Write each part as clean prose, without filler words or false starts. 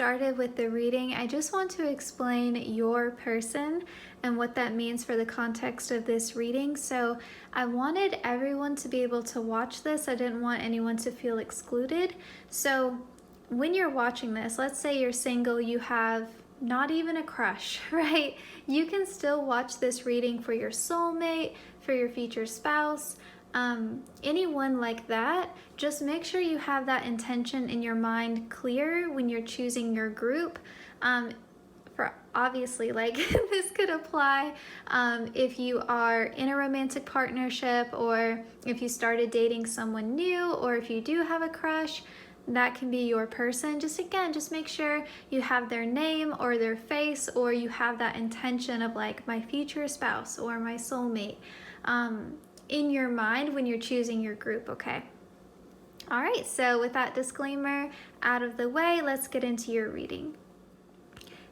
started with the reading, I just want to explain your person and what that means for the context of this reading. So I wanted everyone to be able to watch this. I didn't want anyone to feel excluded. So when you're watching this, let's say you're single, you have not even a crush, right? You can still watch this reading for your soulmate, for your future spouse, anyone like that. Just make sure you have that intention in your mind clear when you're choosing your group. For obviously, like this could apply if you are in a romantic partnership, or if you started dating someone new, or if you do have a crush, that can be your person. Just make sure you have their name or their face, or you have that intention of like my future spouse or my soulmate in your mind when you're choosing your group, okay? All right, so with that disclaimer out of the way, let's get into your reading.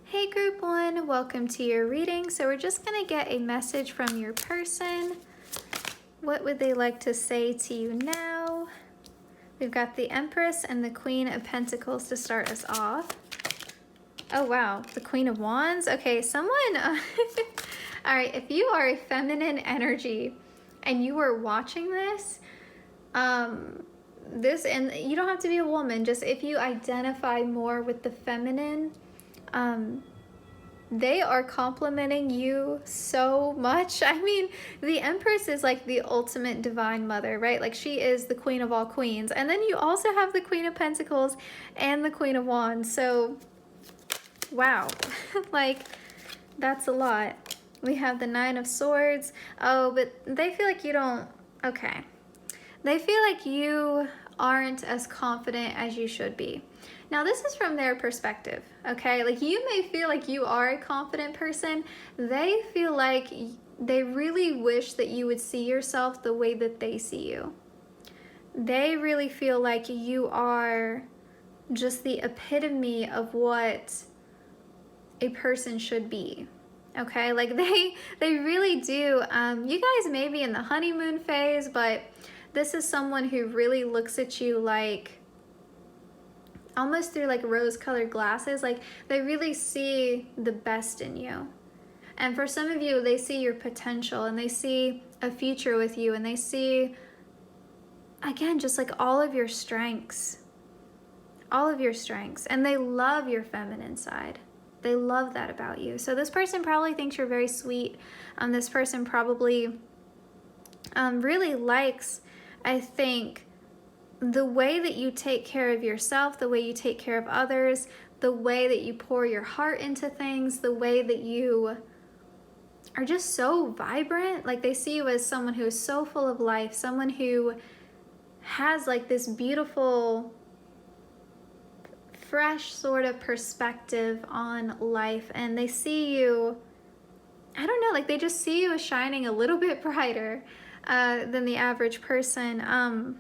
Hey group one, welcome to your reading. So we're just gonna get a message from your person. What would they like to say to you now? We've got the Empress and the Queen of Pentacles to start us off. Oh wow, the Queen of Wands. Okay, someone, all right, if you are a feminine energy and you are watching this, and you don't have to be a woman, just if you identify more with the feminine, they are complimenting you so much. I mean, the Empress is like the ultimate divine mother, right? Like she is the queen of all queens. And then you also have the Queen of Pentacles and the Queen of Wands. So, wow, like that's a lot. We have the Nine of Swords. Oh, but they feel like you don't, okay. They feel like you aren't as confident as you should be. Now, this is from their perspective, okay? Like, you may feel like you are a confident person. They feel like they really wish that you would see yourself the way that they see you. They really feel like you are just the epitome of what a person should be, okay? Like, they really do. You guys may be in the honeymoon phase, but this is someone who really looks at you like almost through like rose-colored glasses. Like they really see the best in you. And for some of you, they see your potential and they see a future with you, and they see, again, just like all of your strengths, and they love your feminine side. They love that about you. So this person probably thinks you're very sweet. This person probably really likes, I think, the way that you take care of yourself, the way you take care of others, the way that you pour your heart into things, the way that you are just so vibrant. Like they see you as someone who is so full of life, someone who has like this beautiful, fresh sort of perspective on life. And they see you, I don't know, like they just see you as shining a little bit brighter than the average person.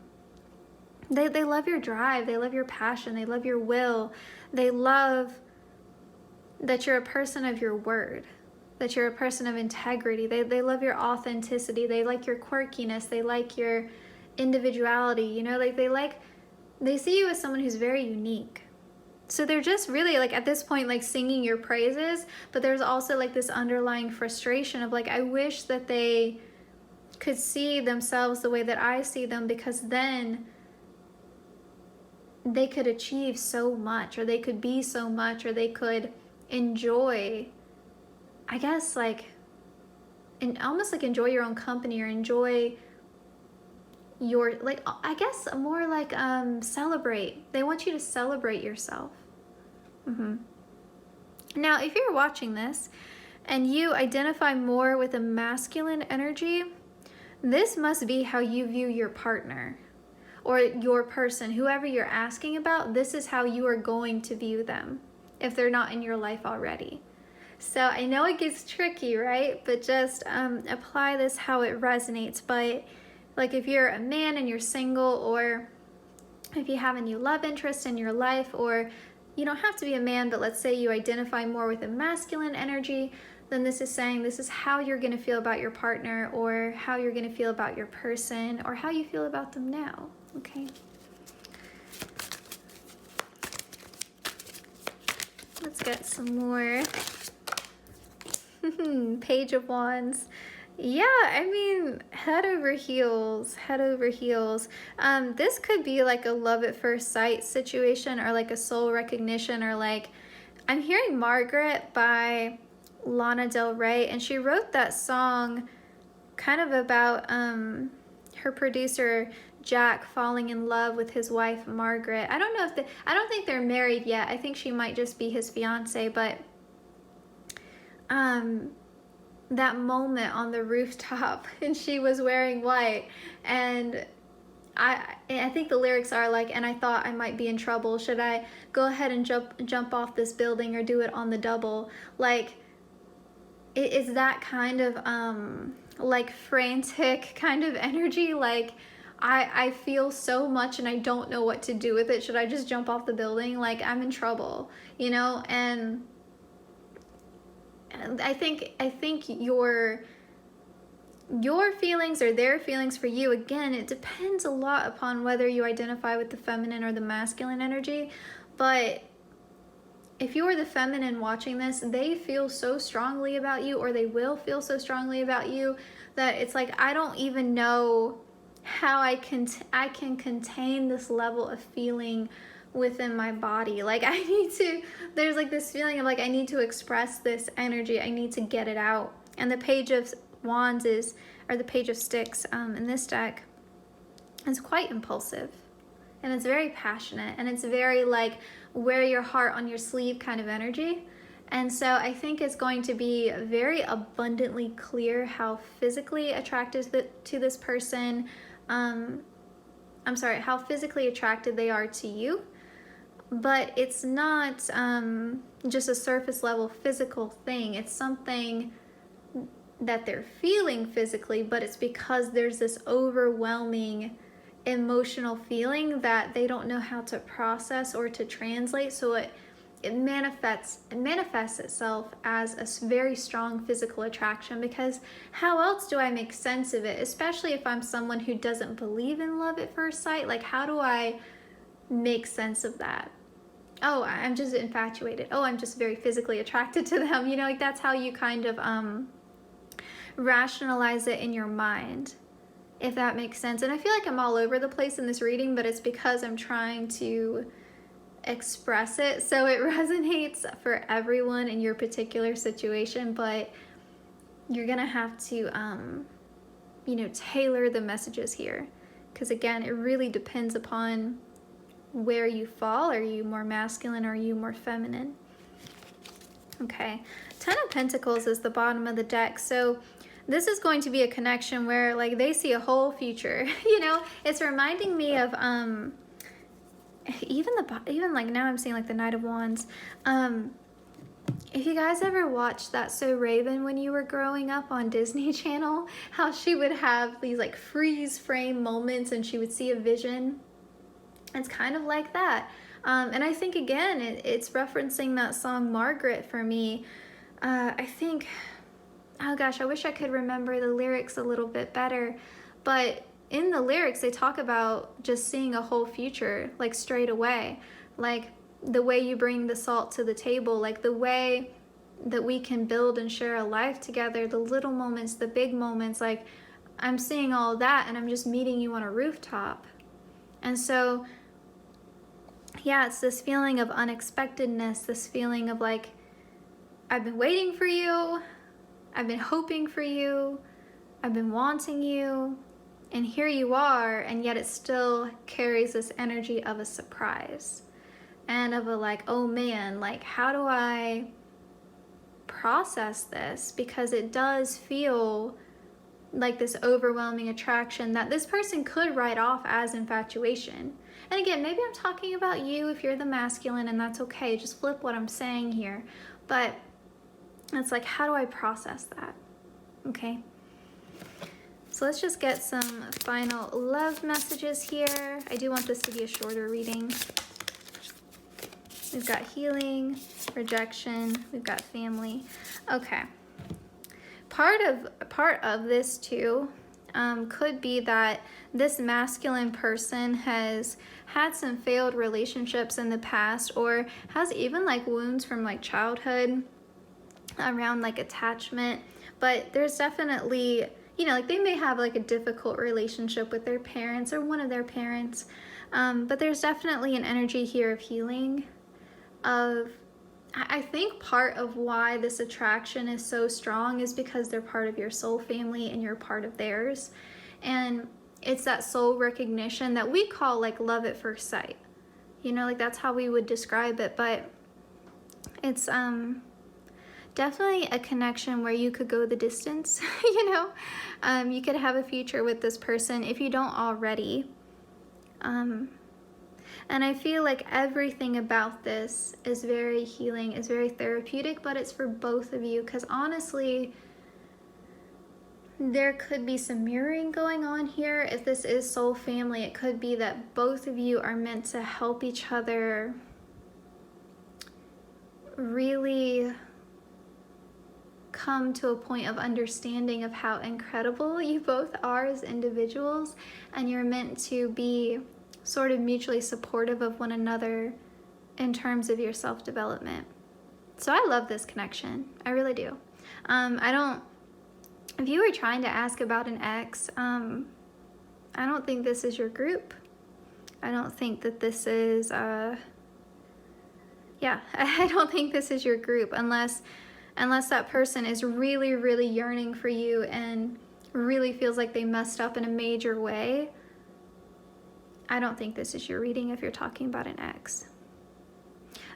They love your drive, they love your passion, they love your will, they love that you're a person of your word, that you're a person of integrity, they love your authenticity, they like your quirkiness, they like your individuality, you know, like they see you as someone who's very unique. So they're just really like at this point like singing your praises, but there's also like this underlying frustration of like, I wish that they could see themselves the way that I see them, because then they could achieve so much, or they could be so much, or they could enjoy, I guess, like, and almost like enjoy your own company, or enjoy your, like, I guess more like celebrate. They want you to celebrate yourself. Now, if you're watching this and you identify more with a masculine energy, this must be how you view your partner or your person, whoever you're asking about. This is how you are going to view them if they're not in your life already. So I know it gets tricky, right? But just apply this how it resonates. But like if you're a man and you're single, or if you have a new love interest in your life, or you don't have to be a man, but let's say you identify more with a masculine energy, then this is saying this is how you're going to feel about your partner, or how you're going to feel about your person, or how you feel about them now. Okay. Let's get some more. Page of Wands. Yeah, I mean, head over heels, head over heels. This could be like a love at first sight situation, or like a soul recognition, or like, I'm hearing Margaret by Lana Del Rey, and she wrote that song kind of about her producer Jack falling in love with his wife Margaret. I don't know if I don't think they're married yet. I think she might just be his fiance, but that moment on the rooftop, and she was wearing white, and I think the lyrics are like, and I thought I might be in trouble. Should I go ahead and jump off this building or do it on the double? Like, it is that kind of like frantic kind of energy. Like, I feel so much and I don't know what to do with it. Should I just jump off the building? Like, I'm in trouble, you know? And I think your feelings or their feelings for you, again, it depends a lot upon whether you identify with the feminine or the masculine energy. But if you're the feminine watching this, they feel so strongly about you, or they will feel so strongly about you, that it's like, I don't even know how I can contain this level of feeling within my body. Like, I need to, there's like this feeling of like, I need to express this energy. I need to get it out. And the Page of Wands is, or the Page of Sticks in this deck, is quite impulsive. And it's very passionate. And it's very like, wear your heart on your sleeve kind of energy. And so I think it's going to be very abundantly clear how physically attracted to this person, how physically attracted they are to you. But it's not just a surface level physical thing. It's something that they're feeling physically, but it's because there's this overwhelming emotional feeling that they don't know how to process or to translate. So it manifests itself as a very strong physical attraction, because how else do I make sense of it? Especially if I'm someone who doesn't believe in love at first sight. Like, how do I make sense of that? Oh, I'm just infatuated. Oh, I'm just very physically attracted to them. You know, like, that's how you kind of rationalize it in your mind, if that makes sense. And I feel like I'm all over the place in this reading, but it's because I'm trying to express it so it resonates for everyone in your particular situation. But you're gonna have to you know, tailor the messages here, because again, it really depends upon where you fall. Are you more masculine or are you more feminine? Okay, 10 of Pentacles is the bottom of the deck. So this is going to be a connection where like they see a whole future. You know, it's reminding me of even like now I'm seeing like the Knight of Wands. If you guys ever watched That So Raven when you were growing up on Disney Channel, how she would have these like freeze frame moments and she would see a vision. It's kind of like that. And I think, again, it's referencing that song Margaret for me. I think, oh gosh, I wish I could remember the lyrics a little bit better. But in the lyrics, they talk about just seeing a whole future, like straight away. Like the way you bring the salt to the table, like the way that we can build and share a life together, the little moments, the big moments. Like, I'm seeing all of that and I'm just meeting you on a rooftop. And so, yeah, it's this feeling of unexpectedness, this feeling of like, I've been waiting for you, I've been hoping for you, I've been wanting you, and here you are, and yet it still carries this energy of a surprise and of a like, oh man, like, how do I process this? Because it does feel like this overwhelming attraction that this person could write off as infatuation. And again, maybe I'm talking about you if you're the masculine, and that's okay. Just flip what I'm saying here. But it's like, how do I process that? Okay. So let's just get some final love messages here. I do want this to be a shorter reading. We've got healing, rejection, we've got family. Okay. Part of this too, could be that this masculine person has had some failed relationships in the past, or has even like wounds from like childhood around like attachment. But there's definitely, you know, like they may have like a difficult relationship with their parents or one of their parents, but there's definitely an energy here of healing. I think part of why this attraction is so strong is because they're part of your soul family and you're part of theirs. And it's that soul recognition that we call like love at first sight. You know, like that's how we would describe it. But it's definitely a connection where you could go the distance, you know. You could have a future with this person if you don't already. And I feel like everything about this is very healing, is very therapeutic, but it's for both of you, because honestly, there could be some mirroring going on here. If this is soul family, it could be that both of you are meant to help each other really come to a point of understanding of how incredible you both are as individuals, and you're meant to be sort of mutually supportive of one another in terms of your self-development. So I love this connection. I really do. If you were trying to ask about an ex, I don't think this is your group. I don't think that this is, I don't think this is your group unless that person is really, really yearning for you and really feels like they messed up in a major way. I don't think this is your reading if you're talking about an ex.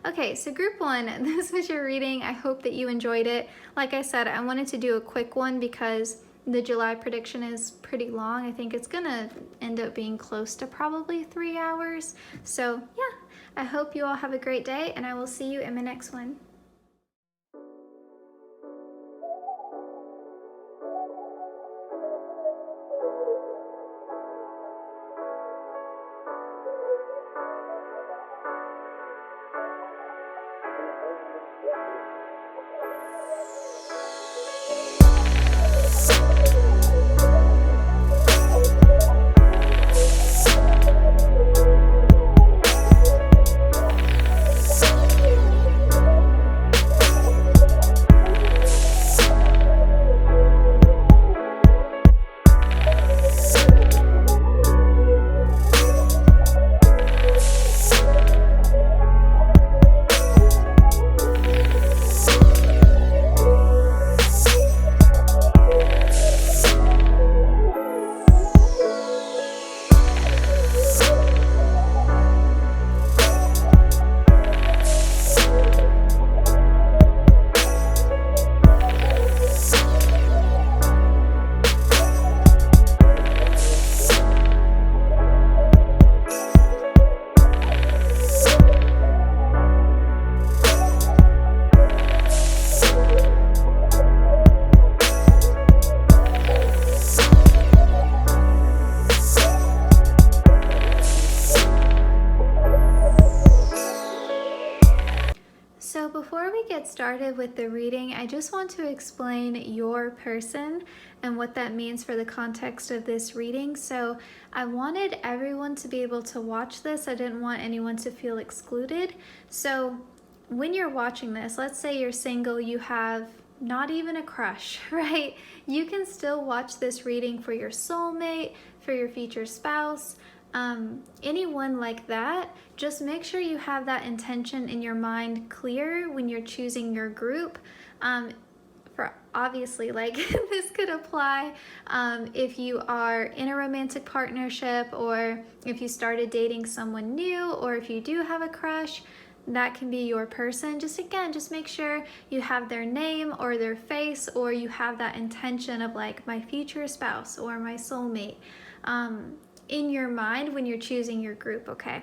Okay, so group one, this was your reading. I hope that you enjoyed it. Like I said, I wanted to do a quick one because the July prediction is pretty long. I think it's gonna end up being close to probably 3 hours. So yeah, I hope you all have a great day, and I will see you in my next one. So before we get started with the reading, I just want to explain your person and what that means for the context of this reading. So I wanted everyone to be able to watch this. I didn't want anyone to feel excluded. So when you're watching this, let's say you're single, you have not even a crush, right? You can still watch this reading for your soulmate, for your future spouse, anyone like that. Just make sure you have that intention in your mind clear when you're choosing your group. For obviously, like this could apply if you are in a romantic partnership, or if you started dating someone new, or if you do have a crush, that can be your person. Just make sure you have their name or their face, or you have that intention of like my future spouse or my soulmate in your mind when you're choosing your group, okay?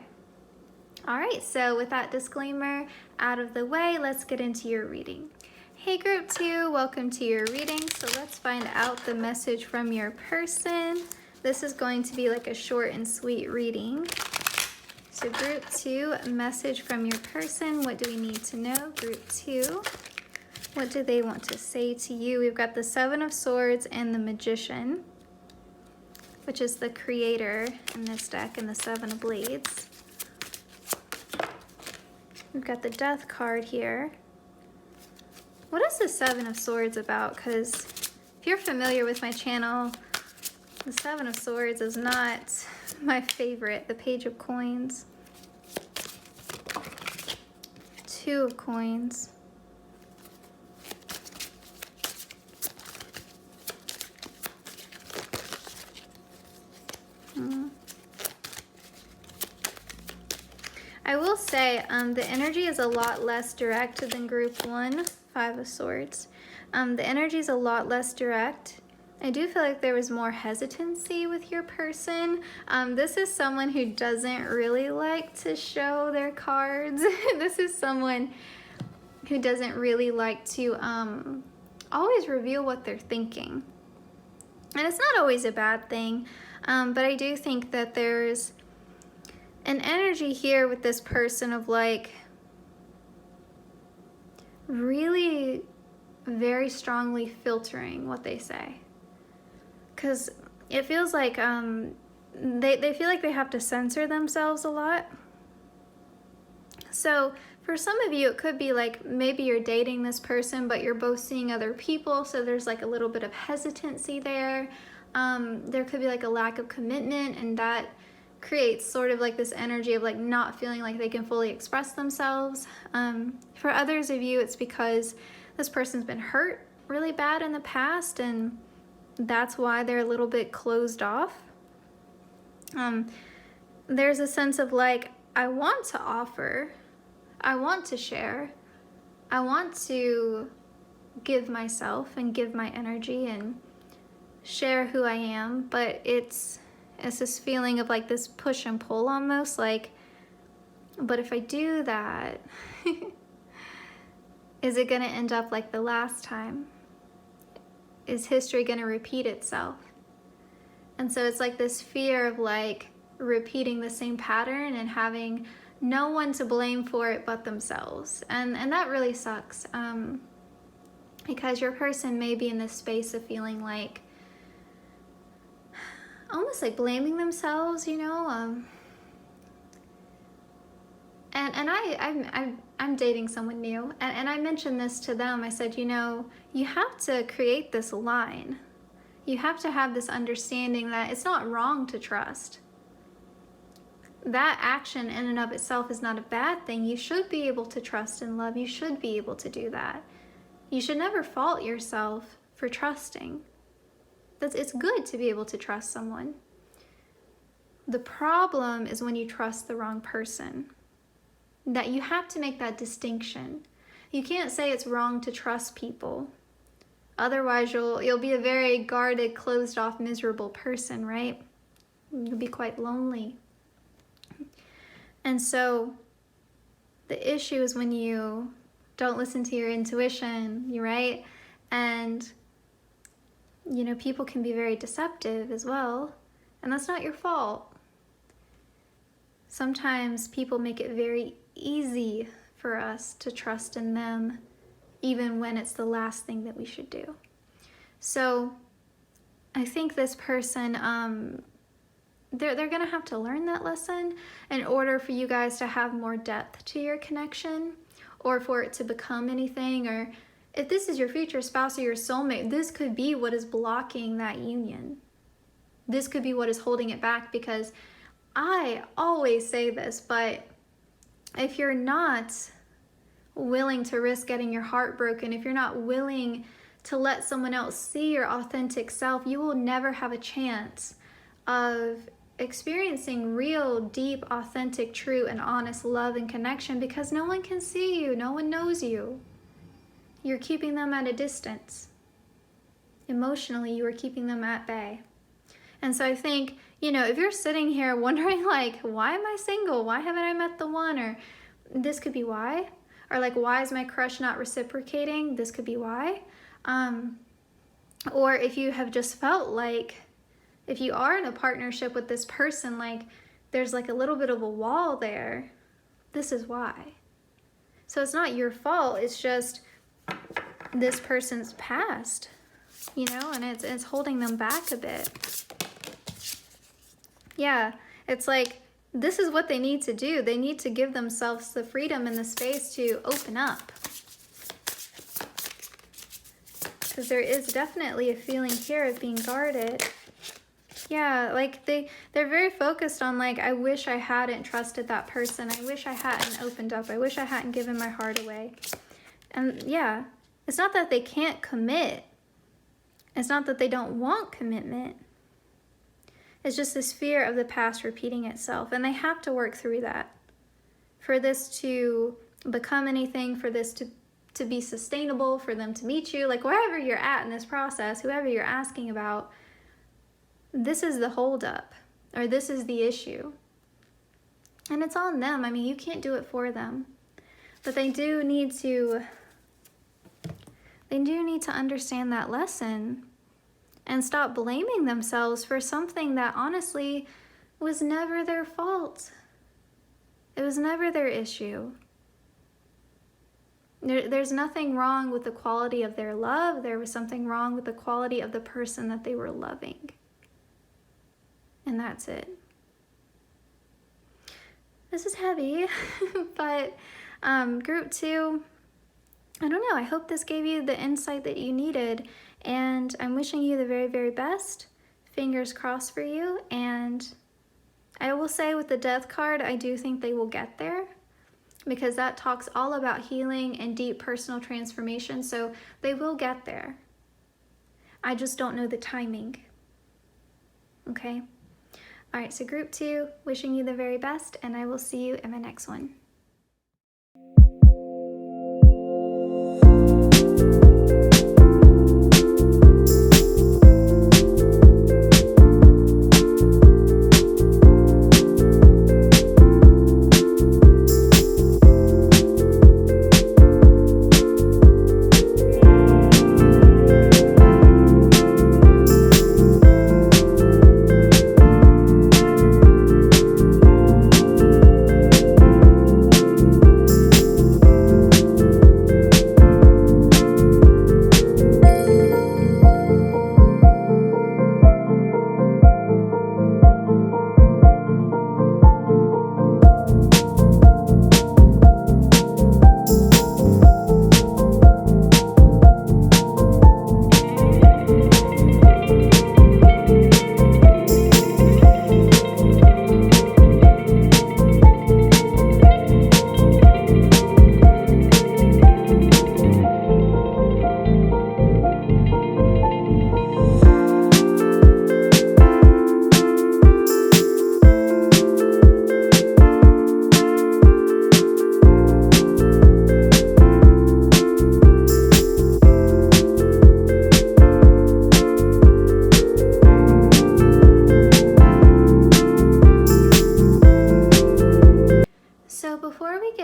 All right, so with that disclaimer out of the way, let's get into your reading. Hey group 2, welcome to your reading. So let's find out the message from your person. This is going to be like a short and sweet reading. So group 2, message from your person. What do we need to know? Group 2, what do they want to say to you? We've got the 7 of Swords and the Magician. which is the creator in this deck, and the Seven of Blades. We've got the Death card here. What is the Seven of Swords about? Because if you're familiar with my channel, the Seven of Swords is not my favorite. The Page of Coins. Two of Coins. I will say the energy is a lot less direct than group 1, Five of Swords. The energy is a lot less direct. I do feel like there was more hesitancy with your person. This is someone who doesn't really like to show their cards. This is someone who doesn't really like to always reveal what they're thinking. And it's not always a bad thing, but I do think that there's an energy here with this person of like really very strongly filtering what they say. Because it feels like they feel like they have to censor themselves a lot. So for some of you, it could be like maybe you're dating this person, but you're both seeing other people, so there's like a little bit of hesitancy there. There could be like a lack of commitment, and that creates sort of like this energy of like not feeling like they can fully express themselves. For others of you, it's because this person's been hurt really bad in the past, and that's why they're a little bit closed off. There's a sense of like, I want to offer, I want to share, I want to give myself and give my energy and share who I am, but it's this feeling of like this push and pull almost, like, but if I do that, is it going to end up like the last time? Is history going to repeat itself? And so it's like this fear of like repeating the same pattern and having no one to blame for it but themselves. And that really sucks, because your person may be in this space of feeling like almost like blaming themselves, you know. And I'm dating someone new, and I mentioned this to them. I said, you know, you have to create this line. You have to have this understanding that it's not wrong to trust. That action in and of itself is not a bad thing. You should be able to trust and love. You should be able to do that. You should never fault yourself for trusting. It's good to be able to trust someone. The problem is when you trust the wrong person. That you have to make that distinction. You can't say it's wrong to trust people. Otherwise, you'll be a very guarded, closed off, miserable person, right? You'll be quite lonely. And so the issue is when you don't listen to your intuition, right? And you know, people can be very deceptive as well, and that's not your fault. Sometimes people make it very easy for us to trust in them, even when it's the last thing that we should do. So I think this person, they're gonna have to learn that lesson in order for you guys to have more depth to your connection, or for it to become anything. Or if this is your future spouse or your soulmate, this could be what is blocking that union. This could be what is holding it back, because I always say this, but if you're not willing to risk getting your heart broken, if you're not willing to let someone else see your authentic self, you will never have a chance of experiencing real, deep, authentic, true, and honest love and connection, because no one can see you, no one knows you. You're keeping them at a distance. Emotionally, you are keeping them at bay. And so I think, you know, if you're sitting here wondering like, why am I single? Why haven't I met the one? Or this could be why. Or like, why is my crush not reciprocating? This could be why. Or if you have just felt like, if you are in a partnership with this person, like there's like a little bit of a wall there, this is why. So it's not your fault, it's just this person's past, you know, and it's holding them back a bit. Yeah, it's like, this is what they need to do. They need to give themselves the freedom and the space to open up. Because there is definitely a feeling here of being guarded. Yeah, like they're very focused on like, I wish I hadn't trusted that person. I wish I hadn't opened up. I wish I hadn't given my heart away. And yeah, it's not that they can't commit. It's not that they don't want commitment. It's just this fear of the past repeating itself. And they have to work through that. For this to become anything, for this to be sustainable, for them to meet you, like wherever you're at in this process, whoever you're asking about, this is the holdup, or this is the issue. And it's on them. I mean, you can't do it for them. But they do need to understand that lesson and stop blaming themselves for something that honestly was never their fault. It was never their issue. There's nothing wrong with the quality of their love. There was something wrong with the quality of the person that they were loving. And that's it. This is heavy, but group 2, I don't know, I hope this gave you the insight that you needed, and I'm wishing you the very, very best. Fingers crossed for you, and I will say with the Death card, I do think they will get there, because that talks all about healing and deep personal transformation, so they will get there. I just don't know the timing. Okay? All right, so group 2, wishing you the very best, and I will see you in my next one.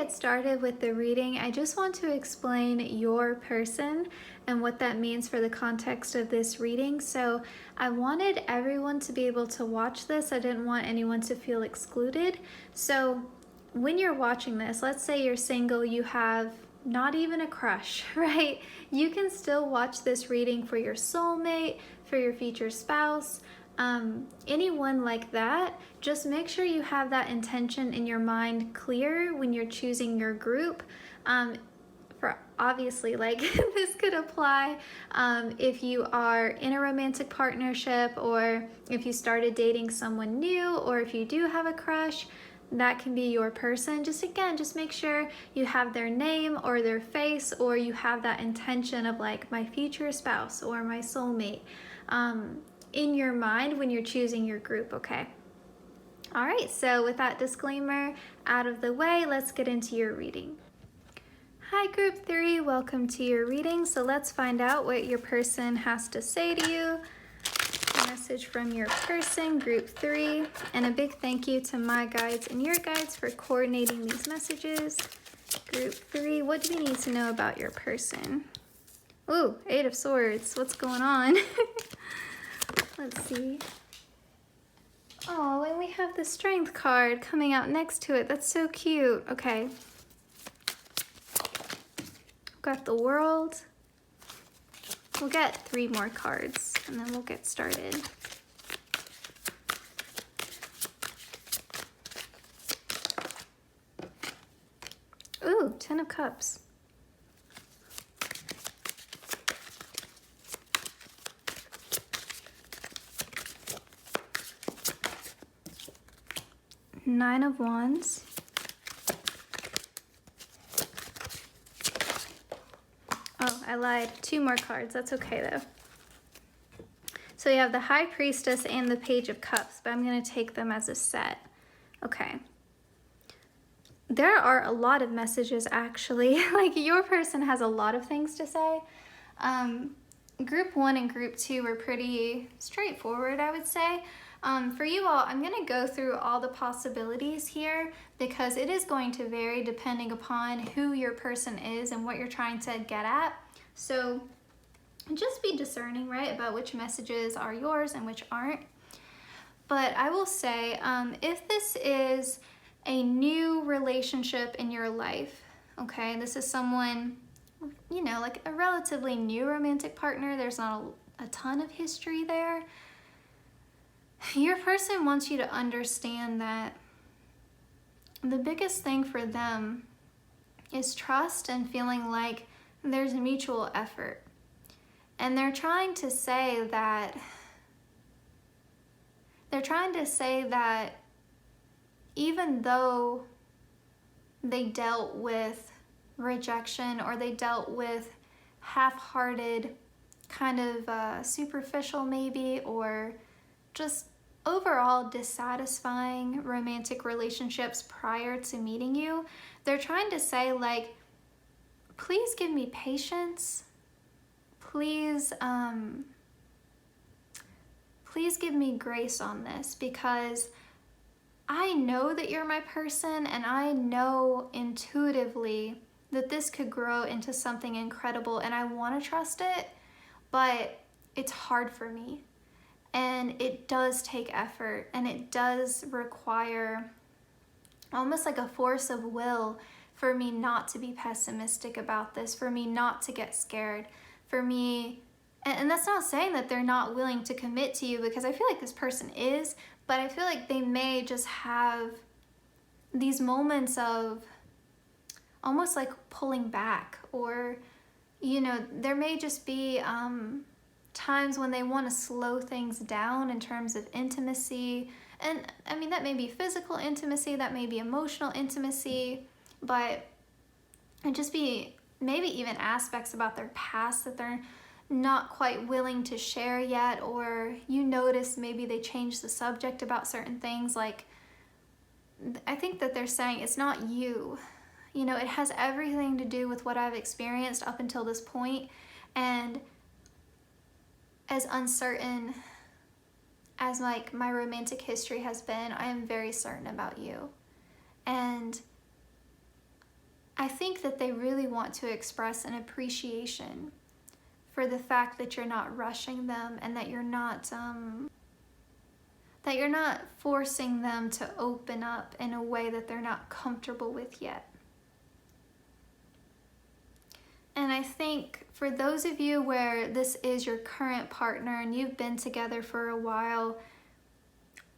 Started with the reading, I just want to explain your person and what that means for the context of this reading. So I wanted everyone to be able to watch this. I didn't want anyone to feel excluded. So when you're watching this, let's say you're single, you have not even a crush, right? You can still watch this reading for your soulmate, for your future spouse, anyone like that. Just make sure you have that intention in your mind clear when you're choosing your group. For obviously, like this could apply if you are in a romantic partnership, or if you started dating someone new, or if you do have a crush, that can be your person. Just make sure you have their name or their face, or you have that intention of like my future spouse or my soulmate in your mind when you're choosing your group, okay? All right, so with that disclaimer out of the way, let's get into your reading. Hi, group 3, welcome to your reading. So let's find out what your person has to say to you. A message from your person, group 3, and a big thank you to my guides and your guides for coordinating these messages. Group 3, what do we need to know about your person? Ooh, 8 of Swords, what's going on? Let's see. Oh, and we have the Strength card coming out next to it. That's so cute. Okay. Got the World. We'll get 3 more cards and then we'll get started. Cups. Nine of Wands. Oh, I lied. 2 more cards. That's okay, though. So you have the High Priestess and the Page of Cups, but I'm going to take them as a set. Okay. There are a lot of messages, actually. Like, your person has a lot of things to say. Group 1 and Group 2 were pretty straightforward, I would say. For you all, I'm going to go through all the possibilities here because it is going to vary depending upon who your person is and what you're trying to get at. So just be discerning, right, about which messages are yours and which aren't. But I will say, if this is a new relationship in your life, okay, this is someone, you know, like a relatively new romantic partner, there's not a ton of history there, your person wants you to understand that the biggest thing for them is trust and feeling like there's a mutual effort. And they're trying to say that even though they dealt with rejection or they dealt with half-hearted, kind of superficial maybe, or just overall dissatisfying romantic relationships prior to meeting you, they're trying to say, like, please give me patience. Please give me grace on this, because I know that you're my person and I know intuitively that this could grow into something incredible and I want to trust it, but it's hard for me. And it does take effort and it does require almost like a force of will for me not to be pessimistic about this, for me not to get scared, for me, and that's not saying that they're not willing to commit to you, because I feel like this person is, but I feel like they may just have these moments of almost like pulling back, or, you know, there may just be times when they want to slow things down in terms of intimacy. And I mean, that may be physical intimacy, that may be emotional intimacy, but it just be maybe even aspects about their past that they're not quite willing to share yet, or you notice maybe they changed the subject about certain things. Like, I think that they're saying it's not you. You know, it has everything to do with what I've experienced up until this point, and as uncertain as like my romantic history has been, I am very certain about you. And I think that they really want to express an appreciation for the fact that you're not rushing them, and that you're not forcing them to open up in a way that they're not comfortable with yet. And I think for those of you where this is your current partner and you've been together for a while,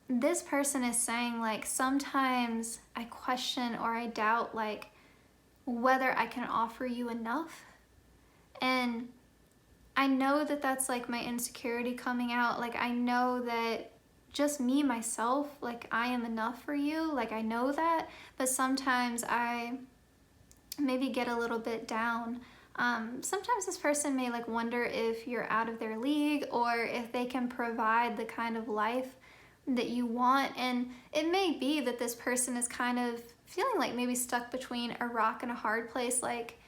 this person is saying, like, sometimes I question or I doubt, like, whether I can offer you enough. And I know that that's like my insecurity coming out. Like, I know that just me, myself, like, I am enough for you. Like, I know that, but sometimes I maybe get a little bit down. Sometimes this person may like wonder if you're out of their league, or if they can provide the kind of life that you want. And it may be that this person is kind of feeling like maybe stuck between a rock and a hard place. Like,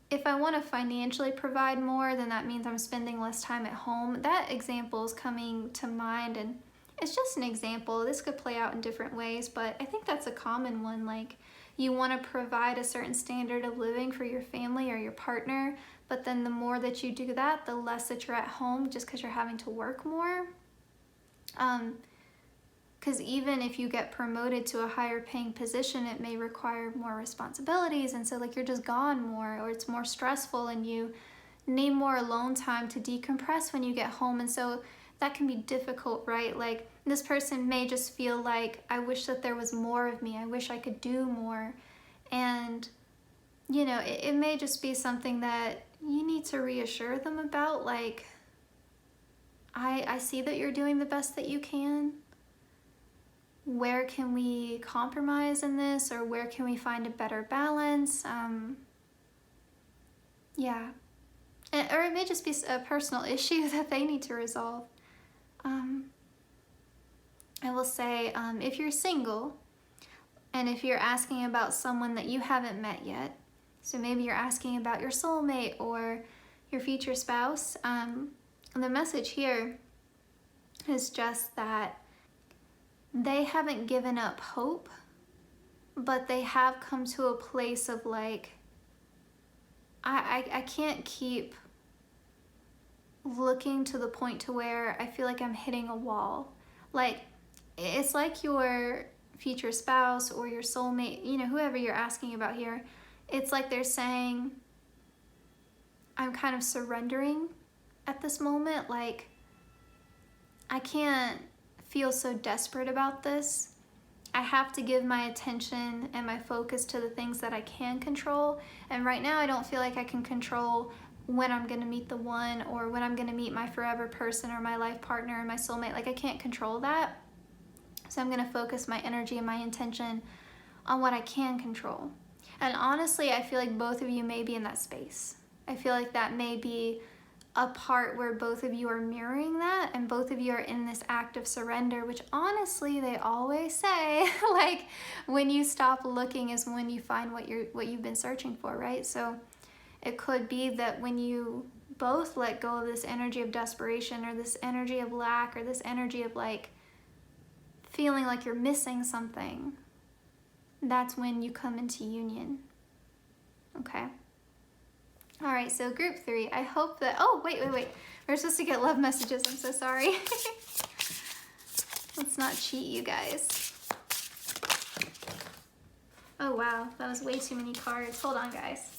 if I want to financially provide more, then that means I'm spending less time at home. That example is coming to mind, and it's just an example. This could play out in different ways, but I think that's a common one. Like, you want to provide a certain standard of living for your family or your partner, but then the more that you do that, the less that you're at home, just because you're having to work more. Because even if you get promoted to a higher paying position, it may require more responsibilities, and so like you're just gone more, or it's more stressful and you need more alone time to decompress when you get home. And so that can be difficult, right? Like, this person may just feel like, I wish that there was more of me, I wish I could do more. And you know, it may just be something that you need to reassure them about. Like, I see that you're doing the best that you can. Where can we compromise in this, or where can we find a better balance? Yeah. Or it may just be a personal issue that they need to resolve. I will say, if you're single, and if you're asking about someone that you haven't met yet, so maybe you're asking about your soulmate or your future spouse, the message here is just that they haven't given up hope, but they have come to a place of like, I can't keep looking to the point to where I feel like I'm hitting a wall. Like, it's like your future spouse or your soulmate, you know, whoever you're asking about here, it's like they're saying, I'm kind of surrendering at this moment. Like, I can't feel so desperate about this. I have to give my attention and my focus to the things that I can control. And right now I don't feel like I can control when I'm gonna meet the one, or when I'm gonna meet my forever person or my life partner or my soulmate. Like, I can't control that. So I'm gonna focus my energy and my intention on what I can control. And honestly, I feel like both of you may be in that space. I feel like that may be a part where both of you are mirroring that, and both of you are in this act of surrender, which honestly, they always say, like, when you stop looking is when you find what you've been searching for, right? So it could be that when you both let go of this energy of desperation, or this energy of lack, or this energy of like feeling like you're missing something, that's when you come into union. Okay. All right, so group 3, I hope that, oh, wait. We're supposed to get love messages, I'm so sorry. Let's not cheat, you guys. Oh, wow, that was way too many cards. Hold on, guys.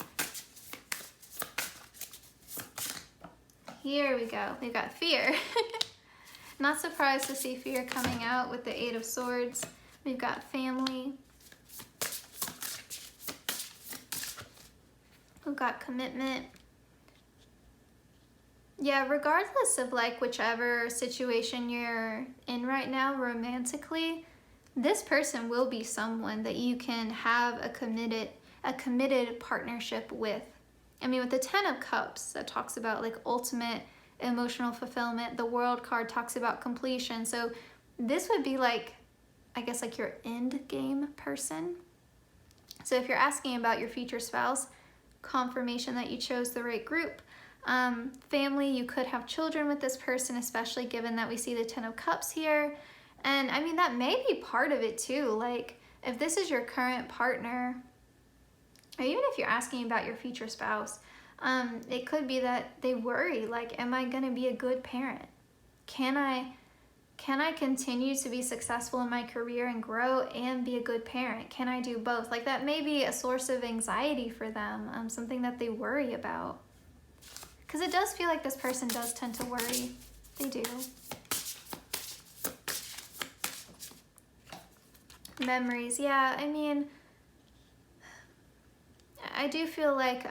Here we go, we've got fear. Not surprised to see fear coming out with the 8 of Swords. We've got family. We've got commitment. Yeah, regardless of like whichever situation you're in right now romantically, this person will be someone that you can have a committed partnership with. I mean, with the 10 of Cups, that talks about like ultimate emotional fulfillment. The World card talks about completion. So this would be like, I guess, like your end game person. So if you're asking about your future spouse, confirmation that you chose the right group. Family, you could have children with this person, especially given that we see the 10 of Cups here. And I mean, that may be part of it too. Like, if this is your current partner, or even if you're asking about your future spouse, it could be that they worry, like, am I gonna be a good parent? Can I continue to be successful in my career and grow and be a good parent? Can I do both? Like, that may be a source of anxiety for them, something that they worry about. Because it does feel like this person does tend to worry. They do. Memories, yeah, I mean, I do feel like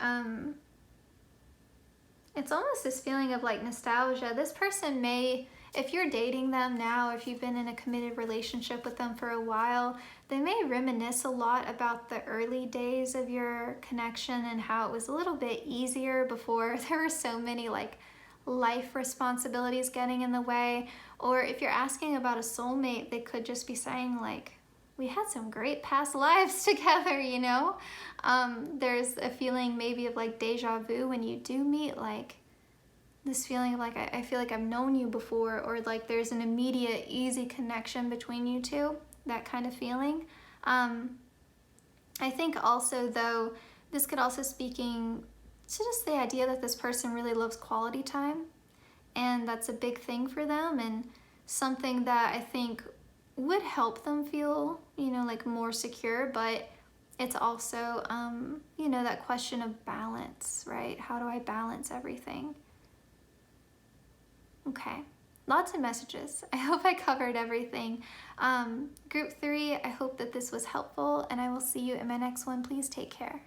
it's almost this feeling of like nostalgia. This person may, if you're dating them now, if you've been in a committed relationship with them for a while, they may reminisce a lot about the early days of your connection and how it was a little bit easier before there were so many like life responsibilities getting in the way. Or if you're asking about a soulmate, they could just be saying like, we had some great past lives together, you know? There's a feeling maybe of like deja vu when you do meet, like this feeling of like, I feel like I've known you before, or like there's an immediate, easy connection between you two, that kind of feeling. I think also though, this could also speaking to just the idea that this person really loves quality time, and that's a big thing for them, and something that I think would help them feel, you know, like more secure. But it's also, you know, that question of balance, right? How do I balance everything? Okay, lots of messages. I hope I covered everything. Group 3, I hope that this was helpful, and I will see you in my next one. Please take care.